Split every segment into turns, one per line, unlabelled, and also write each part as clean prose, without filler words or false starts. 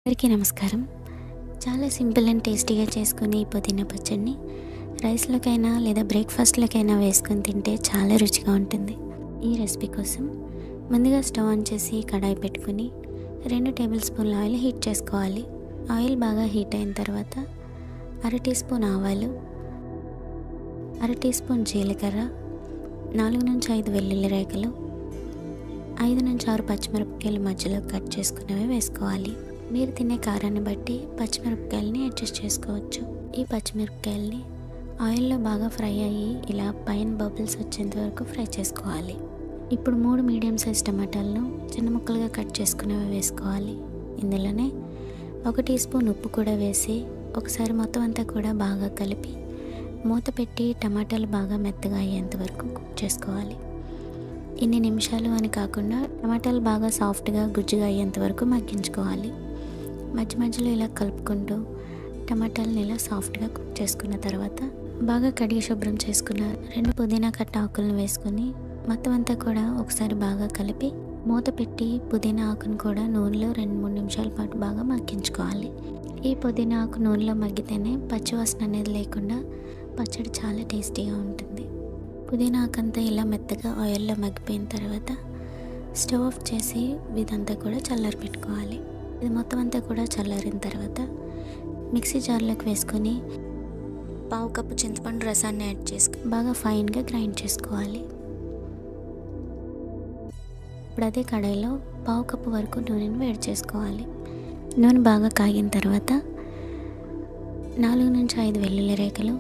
అందరికీ నమస్కారం. చాలా సింపుల్ అండ్ టేస్టీగా చేసుకునే ఈ పుదీనా పచ్చడిని రైస్లోకైనా లేదా బ్రేక్ఫాస్ట్లోకైనా వేసుకొని తింటే చాలా రుచిగా ఉంటుంది. ఈ రెసిపీ కోసం ముందుగా స్టవ్ ఆన్ చేసి కడాయి పెట్టుకుని 2 టేబుల్ స్పూన్ల ఆయిల్ హీట్ చేసుకోవాలి. ఆయిల్ బాగా హీట్ అయిన తర్వాత 1/2 టీ స్పూన్ ఆవాలు, 1/2 టీ స్పూన్ జీలకర్ర, 4 నుంచి 5 వెల్లుల్లి రేఖలు, 5 నుంచి 6 పచ్చిమిరపకాయలు మధ్యలో కట్ చేసుకున్నవి వేసుకోవాలి. మీరు తినే కారాన్ని బట్టి పచ్చిమిరపకాయలని అడ్జస్ట్ చేసుకోవచ్చు. ఈ పచ్చిమిరపకాయలని ఆయిల్లో బాగా ఫ్రై అయ్యి ఇలా పైన బబుల్స్ వచ్చేంత వరకు ఫ్రై చేసుకోవాలి. ఇప్పుడు 3 మీడియం సైజ్ టమాటాలను చిన్న ముక్కలుగా కట్ చేసుకునేవి వేసుకోవాలి. ఇందులోనే 1 టీ స్పూన్ ఉప్పు కూడా వేసి ఒకసారి మొత్తం అంతా కూడా బాగా కలిపి మూత పెట్టి టమాటాలు బాగా మెత్తగా అయ్యేంత వరకు కుక్ చేసుకోవాలి. ఇన్ని నిమిషాలు అని కాకుండా టమాటాలు బాగా సాఫ్ట్గా గుజ్జుగా అయ్యేంత వరకు మగ్గించుకోవాలి. మధ్య మధ్యలో ఇలా కలుపుకుంటూ టమాటాలను ఇలా సాఫ్ట్గా కుక్ చేసుకున్న తర్వాత బాగా కడిగి శుభ్రం చేసుకున్న 2 పుదీనా కట్ట ఆకులను వేసుకొని మొత్తం అంతా కూడా ఒకసారి బాగా కలిపి మూత పెట్టి పుదీనా ఆకును కూడా నూనెలో 2-3 నిమిషాల పాటు బాగా మగ్గించుకోవాలి. ఈ పుదీనా ఆకు నూనెలో మగ్గితేనే పచ్చివాసన అనేది లేకుండా పచ్చడి చాలా టేస్టీగా ఉంటుంది. పుదీనా ఆకంతా ఇలా మెత్తగా ఆయిల్లో మగ్గిపోయిన తర్వాత స్టవ్ ఆఫ్ చేసి ఇదంతా కూడా చల్లారి పెట్టుకోవాలి. ఇది మొత్తం అంతా కూడా చల్లారిన తర్వాత మిక్సీ జార్లోకి వేసుకొని 1/2 కప్పు చింతపండు రసాన్ని యాడ్ చేసుకుని బాగా ఫైన్గా గ్రైండ్ చేసుకోవాలి. ఇప్పుడు అదే కడాయిలో 1/2 కప్పు వరకు నూనెను వేడి చేసుకోవాలి. నూనె బాగా కాగిన తర్వాత 4 నుంచి 5 వెల్లుల్లి రేఖలు,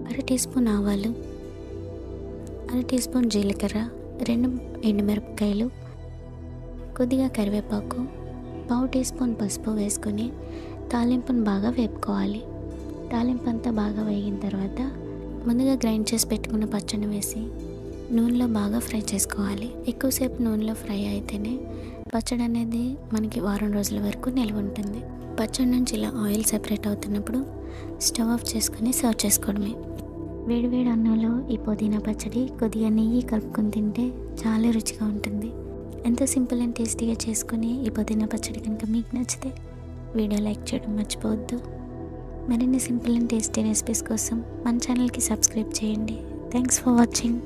1/2 టీ స్పూన్ ఆవాలు, 1/2 టీ స్పూన్ జీలకర్ర, 2 ఎండుమిరపకాయలు, కొద్దిగా కరివేపాకు, 1/2 టీ స్పూన్ పసుపు వేసుకొని తాలింపును బాగా వేపుకోవాలి. తాలింపు అంతా బాగా వేగిన తర్వాత ముందుగా గ్రైండ్ చేసి పెట్టుకున్న పచ్చడిని వేసి నూనెలో బాగా ఫ్రై చేసుకోవాలి. ఎక్కువసేపు నూనెలో ఫ్రై అయితేనే పచ్చడి అనేది మనకి వారం రోజుల వరకు నిల్వ ఉంటుంది. పచ్చడి నుంచి ఇలా ఆయిల్ సెపరేట్ అవుతున్నప్పుడు స్టవ్ ఆఫ్ చేసుకుని సర్వ్ చేసుకోవడమే. వేడివేడి అన్నంలో ఈ పుదీనా పచ్చడి కొద్దిగా నెయ్యి కలుపుకొని తింటే చాలా రుచిగా ఉంటుంది. ఎంతో సింపుల్ అండ్ టేస్టీగా చేసుకుని ఈ పుదీనా పచ్చడి కనుక మీకు నచ్చితే వీడియో లైక్ చేయడం మర్చిపోవద్దు. మరిన్ని సింపుల్ అండ్ టేస్టీ రెసిపీస్ కోసం మన ఛానల్కి సబ్స్క్రైబ్ చేయండి. Thanks for watching.